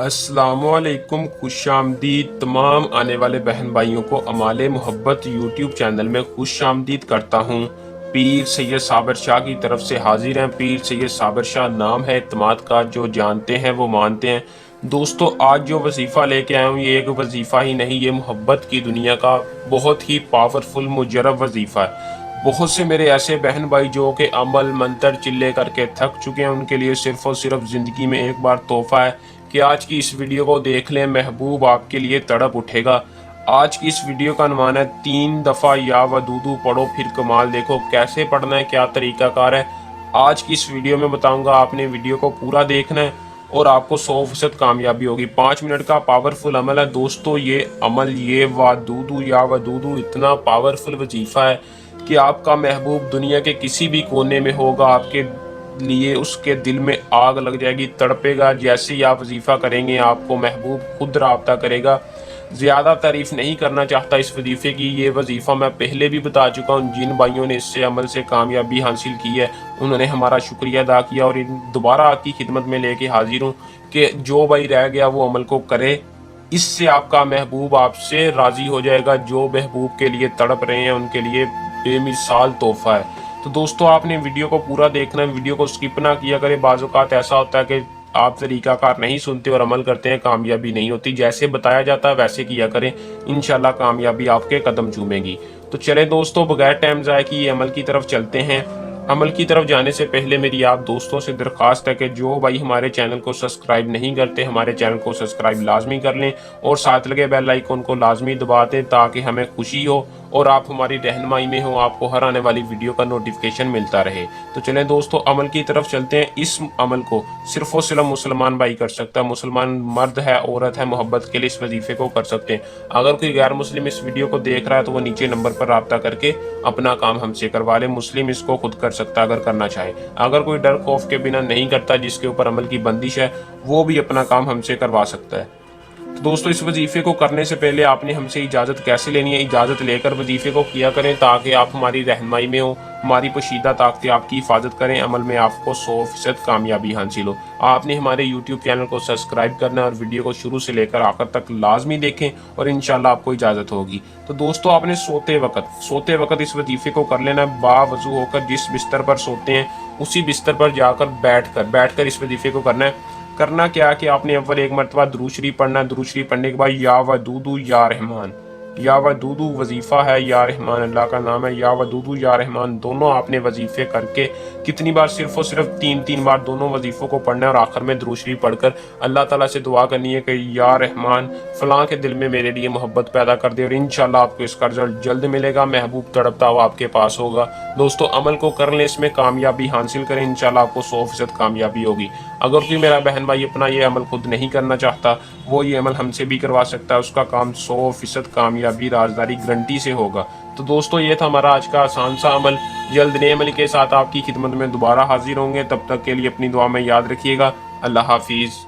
السلام علیکم، خوش آمدید تمام آنے والے بہن بھائیوں کو امال محبت یوٹیوب چینل میں خوش آمدید کرتا ہوں۔ پیر سید صابر شاہ کی طرف سے حاضر ہیں۔ پیر سید صابر شاہ نام ہے اعتماد کا، جو جانتے ہیں وہ مانتے ہیں۔ دوستو، آج جو وظیفہ لے کے آیا ہوں یہ ایک وظیفہ ہی نہیں، یہ محبت کی دنیا کا بہت ہی پاورفل مجرب وظیفہ ہے۔ بہت سے میرے ایسے بہن بھائی جو کہ عمل منتر چلے کر کے تھک چکے ہیں، ان کے لیے صرف اور صرف زندگی میں ایک بار تحفہ ہے کہ آج کی اس ویڈیو کو دیکھ لیں، محبوب آپ کے لیے تڑپ اٹھے گا۔ آج کی اس ویڈیو کا عنوان ہے 3 دفعہ یا ودودو پڑھو پھر کمال دیکھو۔ کیسے پڑھنا ہے، کیا طریقہ کار ہے، آج کی اس ویڈیو میں بتاؤں گا۔ آپ نے ویڈیو کو پورا دیکھنا ہے اور آپ کو 100% کامیابی ہوگی۔ 5 منٹ کا پاورفل عمل ہے دوستو۔ یہ عمل، یہ ودودو یا ودودو اتنا پاورفل وظیفہ ہے کہ آپ کا محبوب دنیا کے کسی بھی کونے میں ہوگا، آپ کے لیے اس کے دل میں آگ لگ جائے گی، تڑپے گا۔ جیسے ہی آپ وظیفہ کریں گے آپ کو محبوب خود رابطہ کرے گا۔ زیادہ تعریف نہیں کرنا چاہتا اس وظیفے کی، یہ وظیفہ میں پہلے بھی بتا چکا ہوں۔ جن بھائیوں نے اس سے عمل سے کامیابی حاصل کی ہے انہوں نے ہمارا شکریہ ادا کیا، اور دوبارہ آپ کی خدمت میں لے کے حاضر ہوں کہ جو بھائی رہ گیا وہ عمل کو کرے۔ اس سے آپ کا محبوب آپ سے راضی ہو جائے گا۔ جو محبوب کے لیے تڑپ رہے ہیں ان کے لیے بے مثال تحفہ ہے۔ تو دوستو، آپ نے ویڈیو کو پورا دیکھنا ہے، ویڈیو کو سکپ نہ کیا کرے۔ بعض اوقات ایسا ہوتا ہے کہ آپ طریقہ کار نہیں سنتے اور عمل کرتے ہیں، کامیابی نہیں ہوتی۔ جیسے بتایا جاتا ہے ویسے کیا کریں، انشاءاللہ کامیابی آپ کے قدم چومے گی۔ تو چلیں دوستو، بغیر ٹائم ضائع کیے عمل کی طرف چلتے ہیں۔ عمل کی طرف جانے سے پہلے میری آپ دوستوں سے درخواست ہے کہ جو بھائی ہمارے چینل کو سبسکرائب نہیں کرتے، ہمارے چینل کو سبسکرائب لازمی کر لیں اور ساتھ لگے بیل آئیکن کو لازمی دبا دیں تاکہ ہمیں خوشی ہو اور آپ ہماری رہنمائی میں ہوں، آپ کو ہر آنے والی ویڈیو کا نوٹیفیکیشن ملتا رہے۔ تو چلیں دوستو، عمل کی طرف چلتے ہیں۔ اس عمل کو صرف اور صرف مسلمان بھائی کر سکتا ہے۔ مسلمان مرد ہے، عورت ہے، محبت کے لیے اس وظیفے کو کر سکتے ہیں۔ اگر کوئی غیر مسلم اس ویڈیو کو دیکھ رہا ہے تو وہ نیچے نمبر پر رابطہ کر کے اپنا کام ہم سے کروا لے۔ مسلم اس کو خود کر سکتا ہے اگر کرنا چاہے۔ اگر کوئی ڈر خوف کے بنا نہیں کرتا، جس کے اوپر عمل کی بندش ہے، وہ بھی اپنا کام ہم سے کروا سکتا ہے۔ تو دوستو، اس وظیفے کو کرنے سے پہلے آپ نے ہم سے اجازت کیسے لینی ہے؟ اجازت لے کر وظیفے کو کیا کریں تاکہ آپ ہماری رہنمائی میں ہوں، ہماری پوشیدہ طاقتیں آپ کی حفاظت کریں، عمل میں آپ کو 100% کامیابی حاصل ہو۔ آپ نے ہمارے یوٹیوب چینل کو سبسکرائب کرنا ہے اور ویڈیو کو شروع سے لے کر آخر تک لازمی دیکھیں اور انشاءاللہ آپ کو اجازت ہوگی۔ تو دوستو، آپ نے سوتے وقت اس وظیفے کو کر لینا ہے۔ باوضو ہو کر جس بستر پر سوتے ہیں اسی بستر پر جا کر بیٹھ کر اس وظیفے کو کرنا ہے۔ کرنا کیا کہ آپ نے اول ایک مرتبہ درود شریف پڑھنا ہے۔ درود شریف پڑھنے کے بعد یا ودودو یا رحمان، یا ودودو وظیفہ ہے، یا رحمان اللہ کا نام ہے، یا ودودو یا رحمان دونوں آپ نے وظیفے کر کے کتنی بار؟ صرف اور صرف 3 بار دونوں وظیفوں کو پڑھنا ہے، اور آخر میں درود شریف پڑھ کر اللہ تعالیٰ سے دعا کرنی ہے کہ یا رحمان فلاں کے دل میں میرے لیے محبت پیدا کر دے، اور انشاءاللہ آپ کو اس کا رزلٹ جلد ملے گا، محبوب تڑپتا ہوا آپ کے پاس ہوگا۔ دوستو، عمل کو کر لیں، اس میں کامیابی حاصل کریں، انشاءاللہ آپ کو 100% کامیابی ہوگی۔ اگر کوئی میرا بہن بھائی اپنا یہ عمل خود نہیں کرنا چاہتا، وہ یہ عمل ہم سے بھی کروا سکتا ہے، اس کا کام 100% کامیابی رازداری گارنٹی سے ہوگا۔ تو دوستو، یہ تھا ہمارا آج کا آسان سا عمل۔ جلد نئے عمل کے ساتھ آپ کی خدمت میں دوبارہ حاضر ہوں گے، تب تک کے لیے اپنی دعا میں یاد رکھیے گا۔ اللہ حافظ۔